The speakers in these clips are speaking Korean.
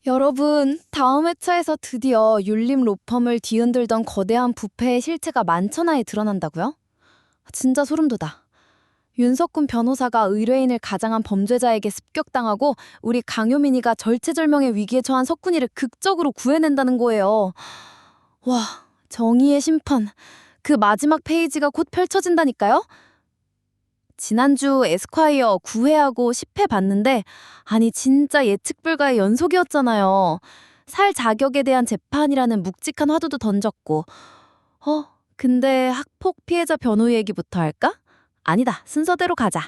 여러분, 다음 회차에서 드디어 율림 로펌을 뒤흔들던 거대한 부패의 실체가 만천하에 드러난다고요? 진짜 소름 돋아. 윤석군 변호사가 의뢰인을 가장한 범죄자에게 습격당하고 우리 강효민이가 절체절명의 위기에 처한 석군이를 극적으로 구해낸다는 거예요. 와, 정의의 심판. 그 마지막 페이지가 곧 펼쳐진다니까요? 지난주 에스콰이어 9회하고 10회 봤는데 아니 진짜 예측 불가의 연속이었잖아요. 살 자격에 대한 재판이라는 묵직한 화두도 던졌고 근데 학폭 피해자 변호 얘기부터 할까? 아니다. 순서대로 가자.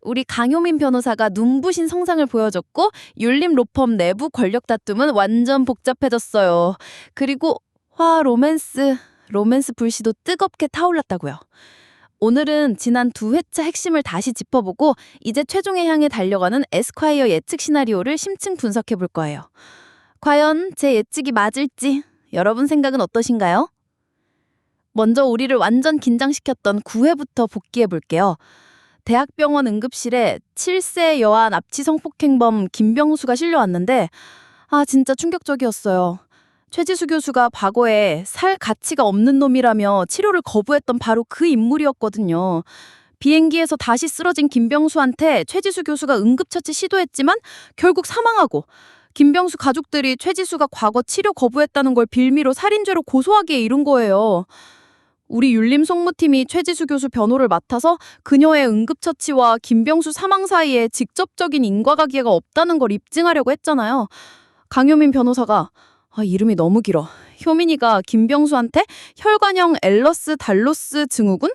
우리 강효민 변호사가 눈부신 성상을 보여줬고 율림 로펌 내부 권력 다툼은 완전 복잡해졌어요. 그리고 로맨스 불씨도 뜨겁게 타올랐다고요. 오늘은 지난 두 회차 핵심을 다시 짚어보고 이제 최종의 향해 달려가는 에스콰이어 예측 시나리오를 심층 분석해 볼 거예요. 과연 제 예측이 맞을지 여러분 생각은 어떠신가요? 먼저 우리를 완전 긴장시켰던 9회부터 복귀해 볼게요. 대학병원 응급실에 7세 여아 납치 성폭행범 김병수가 실려왔는데 진짜 충격적이었어요. 최지수 교수가 과거에 살 가치가 없는 놈이라며 치료를 거부했던 바로 그 인물이었거든요. 비행기에서 다시 쓰러진 김병수한테 최지수 교수가 응급처치 시도했지만 결국 사망하고 김병수 가족들이 최지수가 과거 치료 거부했다는 걸 빌미로 살인죄로 고소하기에 이른 거예요. 우리 율림 송무팀이 최지수 교수 변호를 맡아서 그녀의 응급처치와 김병수 사망 사이에 직접적인 인과관계가 없다는 걸 입증하려고 했잖아요. 강효민 변호사가 이름이 너무 길어. 효민이가 김병수한테 혈관형 엘러스 달로스 증후군?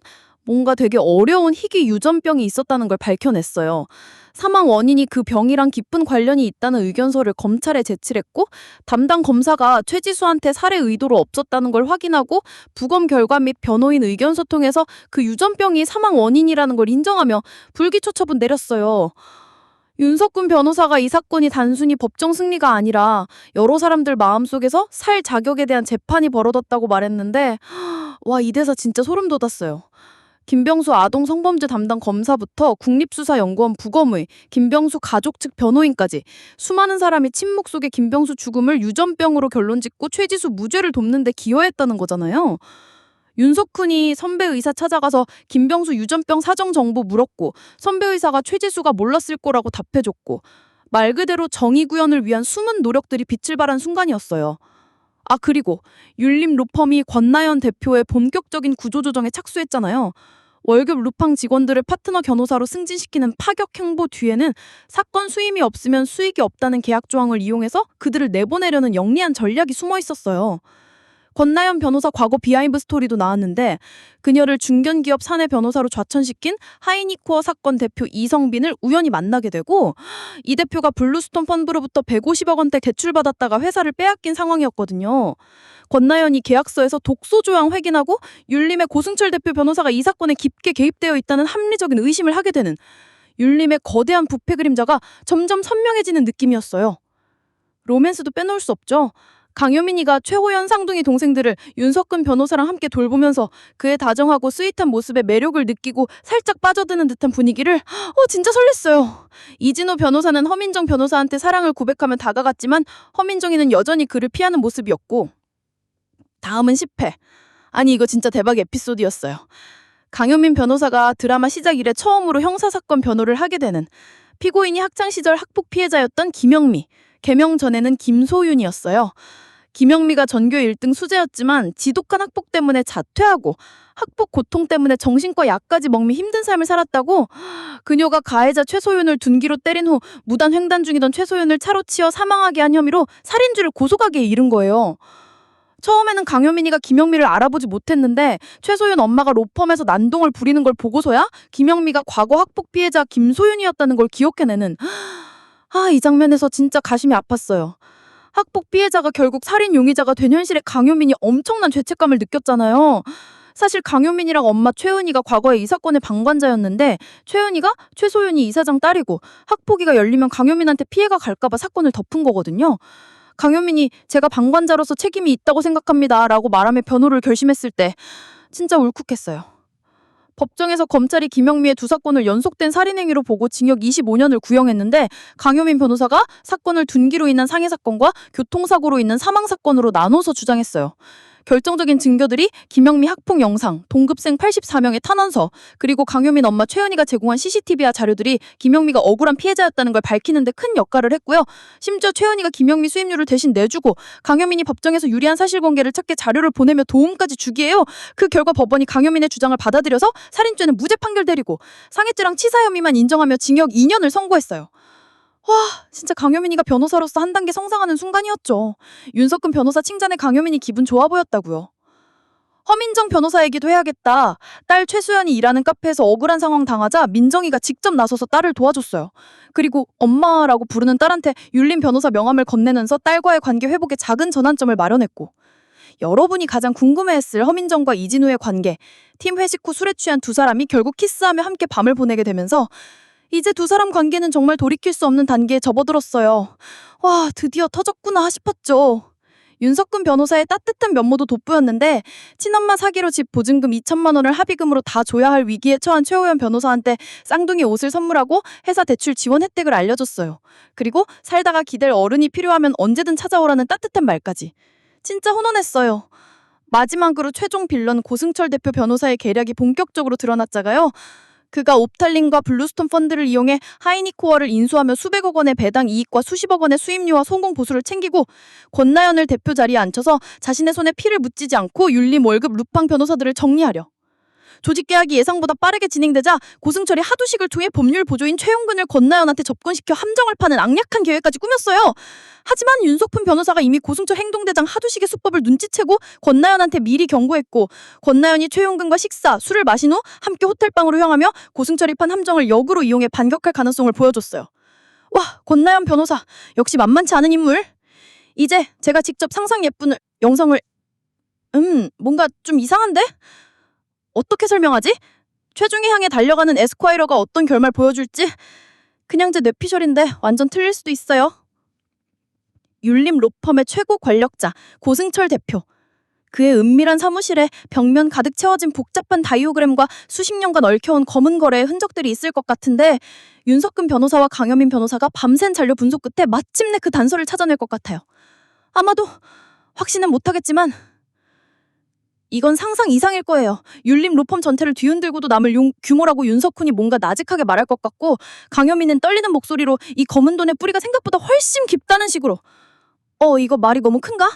뭔가 되게 어려운 희귀 유전병이 있었다는 걸 밝혀냈어요. 사망 원인이 그 병이랑 깊은 관련이 있다는 의견서를 검찰에 제출했고 담당 검사가 최지수한테 살해 의도로 없었다는 걸 확인하고 부검 결과 및 변호인 의견서 통해서 그 유전병이 사망 원인이라는 걸 인정하며 불기초 처분 내렸어요. 윤석군 변호사가 이 사건이 단순히 법정 승리가 아니라 여러 사람들 마음속에서 살 자격에 대한 재판이 벌어졌다고 말했는데 이 대사 진짜 소름 돋았어요. 김병수 아동 성범죄 담당 검사부터 국립수사연구원 부검의, 김병수 가족 측 변호인까지 수많은 사람이 침묵 속에 김병수 죽음을 유전병으로 결론짓고 최지수 무죄를 돕는 데 기여했다는 거잖아요. 윤석훈이 선배 의사 찾아가서 김병수 유전병 사정 정보 물었고 선배 의사가 최지수가 몰랐을 거라고 답해줬고 말 그대로 정의 구현을 위한 숨은 노력들이 빛을 발한 순간이었어요. 그리고 율림 로펌이 권나연 대표의 본격적인 구조조정에 착수했잖아요. 월급 루팡 직원들을 파트너 변호사로 승진시키는 파격 행보 뒤에는 사건 수임이 없으면 수익이 없다는 계약 조항을 이용해서 그들을 내보내려는 영리한 전략이 숨어 있었어요. 권나연 변호사 과거 비하인드 스토리도 나왔는데 그녀를 중견기업 사내 변호사로 좌천시킨 하이니코어 사건 대표 이성빈을 우연히 만나게 되고 이 대표가 블루스톤 펀드로부터 150억 원대 대출받았다가 회사를 빼앗긴 상황이었거든요. 권나연이 계약서에서 독소 조항 확인하고 율림의 고승철 대표 변호사가 이 사건에 깊게 개입되어 있다는 합리적인 의심을 하게 되는 율림의 거대한 부패 그림자가 점점 선명해지는 느낌이었어요. 로맨스도 빼놓을 수 없죠. 강효민이가 최호연 쌍둥이 동생들을 윤석근 변호사랑 함께 돌보면서 그의 다정하고 스윗한 모습에 매력을 느끼고 살짝 빠져드는 듯한 분위기를 진짜 설렜어요. 이진호 변호사는 허민정 변호사한테 사랑을 고백하며 다가갔지만 허민정이는 여전히 그를 피하는 모습이었고 다음은 10회. 이거 진짜 대박 에피소드였어요. 강효민 변호사가 드라마 시작 이래 처음으로 형사사건 변호를 하게 되는 피고인이 학창시절 학폭 피해자였던 김영미, 개명 전에는 김소윤이었어요. 김영미가 전교 1등 수재였지만 지독한 학폭 때문에 자퇴하고 학폭 고통 때문에 정신과 약까지 먹미 힘든 삶을 살았다고 그녀가 가해자 최소윤을 둔기로 때린 후 무단 횡단 중이던 최소윤을 차로 치어 사망하게 한 혐의로 살인죄를 고소하기에 이른 거예요. 처음에는 강효민이가 김영미를 알아보지 못했는데 최소윤 엄마가 로펌에서 난동을 부리는 걸 보고서야 김영미가 과거 학폭 피해자 김소윤이었다는 걸 기억해내는 이 장면에서 진짜 가슴이 아팠어요. 학폭 피해자가 결국 살인 용의자가 된 현실에 강효민이 엄청난 죄책감을 느꼈잖아요. 사실 강효민이랑 엄마 최은희가 과거에 이 사건의 방관자였는데 최은희가 최소윤이 이사장 딸이고 학폭위가 열리면 강효민한테 피해가 갈까봐 사건을 덮은 거거든요. 강효민이 제가 방관자로서 책임이 있다고 생각합니다 라고 말하며 변호를 결심했을 때 진짜 울컥했어요. 법정에서 검찰이 김영미의 두 사건을 연속된 살인행위로 보고 징역 25년을 구형했는데 강효민 변호사가 사건을 둔기로 인한 상해 사건과 교통사고로 인한 사망 사건으로 나눠서 주장했어요. 결정적인 증거들이 김영미 학폭 영상, 동급생 84명의 탄원서, 그리고 강효민 엄마 최은희가 제공한 CCTV와 자료들이 김영미가 억울한 피해자였다는 걸 밝히는 데 큰 역할을 했고요. 심지어 최은희가 김영미 수임료를 대신 내주고 강효민이 법정에서 유리한 사실관계를 찾게 자료를 보내며 도움까지 주기에요. 그 결과 법원이 강효민의 주장을 받아들여서 살인죄는 무죄 판결 내리고 상해죄랑 치사 혐의만 인정하며 징역 2년을 선고했어요. 와, 진짜 강효민이가 변호사로서 한 단계 성장하는 순간이었죠. 윤석근 변호사 칭찬에 강효민이 기분 좋아 보였다고요. 허민정 변호사 얘기도 해야겠다. 딸 최수연이 일하는 카페에서 억울한 상황 당하자 민정이가 직접 나서서 딸을 도와줬어요. 그리고 엄마라고 부르는 딸한테 율림 변호사 명함을 건네면서 딸과의 관계 회복에 작은 전환점을 마련했고, 여러분이 가장 궁금해했을 허민정과 이진우의 관계, 팀 회식 후 술에 취한 두 사람이 결국 키스하며 함께 밤을 보내게 되면서 이제 두 사람 관계는 정말 돌이킬 수 없는 단계에 접어들었어요. 와, 드디어 터졌구나 싶었죠. 윤석근 변호사의 따뜻한 면모도 돋보였는데 친엄마 사기로 집 보증금 2천만 원을 합의금으로 다 줘야 할 위기에 처한 최호연 변호사한테 쌍둥이 옷을 선물하고 회사 대출 지원 혜택을 알려줬어요. 그리고 살다가 기댈 어른이 필요하면 언제든 찾아오라는 따뜻한 말까지. 진짜 훈훈했어요. 마지막으로 최종 빌런 고승철 대표 변호사의 계략이 본격적으로 드러났잖아요. 그가 옵탈린과 블루스톤 펀드를 이용해 하이니코어를 인수하며 수백억 원의 배당 이익과 수십억 원의 수임료와 성공 보수를 챙기고 권나연을 대표 자리에 앉혀서 자신의 손에 피를 묻히지 않고 율림 월급 루팡 변호사들을 정리하려. 조직 계약이 예상보다 빠르게 진행되자 고승철이 하두식을 통해 법률 보조인 최용근을 권나연한테 접근시켜 함정을 파는 악략한 계획까지 꾸몄어요. 하지만 윤석훈 변호사가 이미 고승철 행동대장 하두식의 수법을 눈치채고 권나연한테 미리 경고했고, 권나연이 최용근과 식사, 술을 마신 후 함께 호텔방으로 향하며 고승철이 판 함정을 역으로 이용해 반격할 가능성을 보여줬어요. 와, 권나연 변호사 역시 만만치 않은 인물. 이제 제가 직접 상상 예쁜 영상을 뭔가 좀 이상한데? 어떻게 설명하지? 최종의 향해 달려가는 에스콰이러가 어떤 결말 보여줄지 그냥 제 뇌피셜인데 완전 틀릴 수도 있어요. 율림 로펌의 최고 권력자 고승철 대표. 그의 은밀한 사무실에 벽면 가득 채워진 복잡한 다이오그램과 수십 년간 얽혀온 검은 거래의 흔적들이 있을 것 같은데 윤석근 변호사와 강효민 변호사가 밤샘 잔료 분석 끝에 마침내 그 단서를 찾아낼 것 같아요. 아마도 확신은 못하겠지만 이건 상상 이상일 거예요. 율림 로펌 전체를 뒤흔들고도 남을 규모라고 윤석훈이 뭔가 나직하게 말할 것 같고, 강효민은 떨리는 목소리로 이 검은 돈의 뿌리가 생각보다 훨씬 깊다는 식으로. 이거 말이 너무 큰가?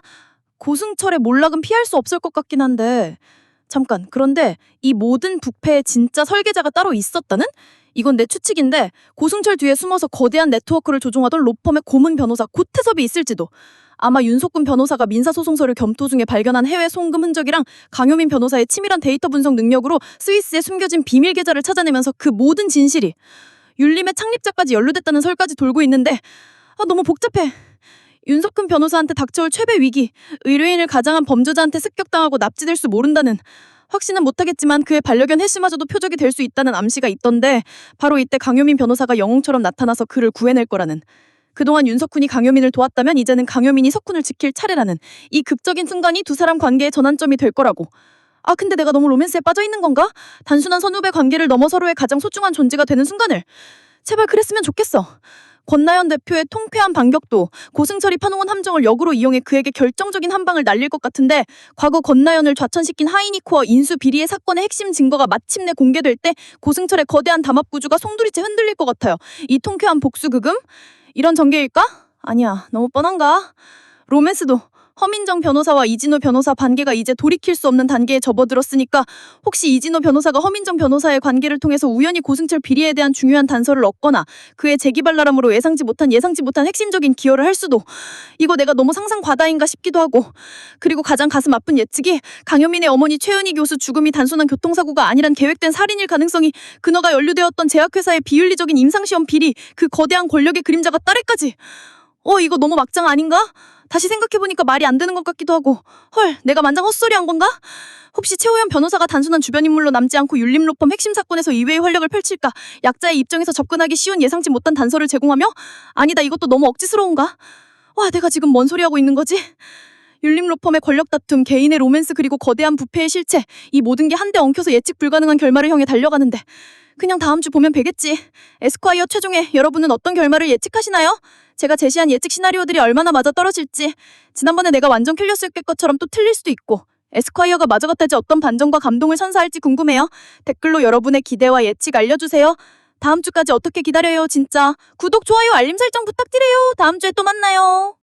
고승철의 몰락은 피할 수 없을 것 같긴 한데 잠깐, 그런데 이 모든 부패의 진짜 설계자가 따로 있었다는? 이건 내 추측인데 고승철 뒤에 숨어서 거대한 네트워크를 조종하던 로펌의 고문 변호사 고태섭이 있을지도. 아마 윤석근 변호사가 민사소송서를 검토 중에 발견한 해외 송금 흔적이랑 강효민 변호사의 치밀한 데이터 분석 능력으로 스위스에 숨겨진 비밀 계좌를 찾아내면서 그 모든 진실이 율림의 창립자까지 연루됐다는 설까지 돌고 있는데 너무 복잡해. 윤석근 변호사한테 닥쳐올 최대 위기, 의뢰인을 가장한 범죄자한테 습격당하고 납치될 수 모른다는, 확신은 못하겠지만 그의 반려견 해시마저도 표적이 될 수 있다는 암시가 있던데 바로 이때 강효민 변호사가 영웅처럼 나타나서 그를 구해낼 거라는. 그동안 윤석훈이 강효민을 도왔다면 이제는 강효민이 석훈을 지킬 차례라는 이 극적인 순간이 두 사람 관계의 전환점이 될 거라고. 근데 내가 너무 로맨스에 빠져있는 건가? 단순한 선후배 관계를 넘어 서로의 가장 소중한 존재가 되는 순간을. 제발 그랬으면 좋겠어. 권나연 대표의 통쾌한 반격도 고승철이 파놓은 함정을 역으로 이용해 그에게 결정적인 한 방을 날릴 것 같은데, 과거 권나연을 좌천시킨 하이니코어 인수 비리의 사건의 핵심 증거가 마침내 공개될 때 고승철의 거대한 담합구조가 송두리째 흔들릴 것 같아요. 이 통쾌한 복수극음? 이런 전개일까? 아니야, 너무 뻔한가? 로맨스도 허민정 변호사와 이진호 변호사 관계가 이제 돌이킬 수 없는 단계에 접어들었으니까 혹시 이진호 변호사가 허민정 변호사의 관계를 통해서 우연히 고승철 비리에 대한 중요한 단서를 얻거나 그의 재기발랄함으로 예상치 못한 핵심적인 기여를 할 수도. 이거 내가 너무 상상 과다인가 싶기도 하고. 그리고 가장 가슴 아픈 예측이 강효민의 어머니 최은희 교수 죽음이 단순한 교통사고가 아니란 계획된 살인일 가능성이, 그녀가 연루되었던 제약회사의 비윤리적인 임상시험 비리, 그 거대한 권력의 그림자가 딸에까지. 이거 너무 막장 아닌가? 다시 생각해보니까 말이 안 되는 것 같기도 하고. 헐, 내가 만장 헛소리한 건가? 혹시 최호연 변호사가 단순한 주변 인물로 남지 않고 율림 로펌 핵심 사건에서 이외의 활력을 펼칠까? 약자의 입장에서 접근하기 쉬운 예상치 못한 단서를 제공하며? 아니다, 이것도 너무 억지스러운가? 와, 내가 지금 뭔 소리하고 있는 거지? 율림 로펌의 권력 다툼, 개인의 로맨스, 그리고 거대한 부패의 실체, 이 모든 게 한데 엉켜서 예측 불가능한 결말을 향해 달려가는데 그냥 다음 주 보면 되겠지. 에스콰이어 최종회, 여러분은 어떤 결말을 예측하시나요? 제가 제시한 예측 시나리오들이 얼마나 맞아 떨어질지, 지난번에 내가 완전 킬렸을 것처럼 또 틀릴 수도 있고, 에스콰이어가 맞아갔다지 어떤 반전과 감동을 선사할지 궁금해요. 댓글로 여러분의 기대와 예측 알려주세요. 다음 주까지 어떻게 기다려요, 진짜. 구독, 좋아요, 알림 설정 부탁드려요. 다음 주에 또 만나요.